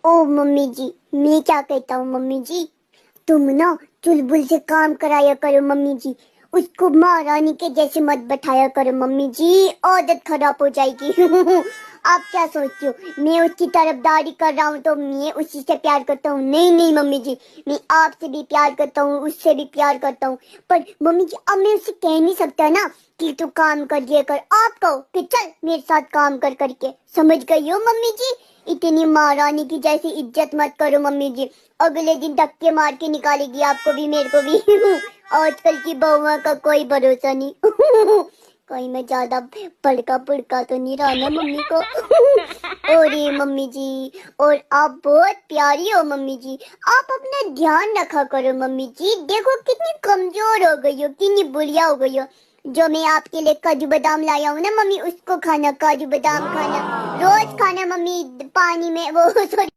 ओ mummy जी, मैं क्या कहता हूँ मम्मी जी, तुम ना चुलबुल से काम कराया करो मम्मी जी। उसको महारानी के जैसे मत बैठाया करो मम्मी जी, आदत खराब हो जाएगी। आप क्या सोचती हो, मैं उसकी तरफदारी कर रहा हूँ तो मैं उसी से प्यार करता हूँ? नहीं नहीं मम्मी जी, मैं आपसे भी प्यार करता हूँ, उससे भी प्यार करता हूँ। पर मम्मी जी अब मैं उसे कह नहीं सकता ना कि तू काम कर ये कर। आप कहो कि चल मेरे साथ काम कर करके। समझ गई हो मम्मी जी? इतनी महारानी की जैसी इज्जत मत करो मम्मी जी, अगले दिन धक्के मार के निकालेगी आपको भी मेरे को भी। आजकल की बहुओं का कोई भरोसा नहीं। कहीं मैं ज्यादा भड़का भड़का तो नहीं रहा ना मम्मी को। और ये मम्मी जी, और आप बहुत प्यारी हो मम्मी जी। आप अपना ध्यान रखा करो मम्मी जी, देखो कितनी कमजोर हो गई हो, कितनी बुढ़िया हो गई हो। जो मैं आपके लिए काजू बादाम लाया हूँ ना मम्मी, उसको खाना, काजू बादाम खाना, रोज खाना मम्मी, पानी में वो सॉरी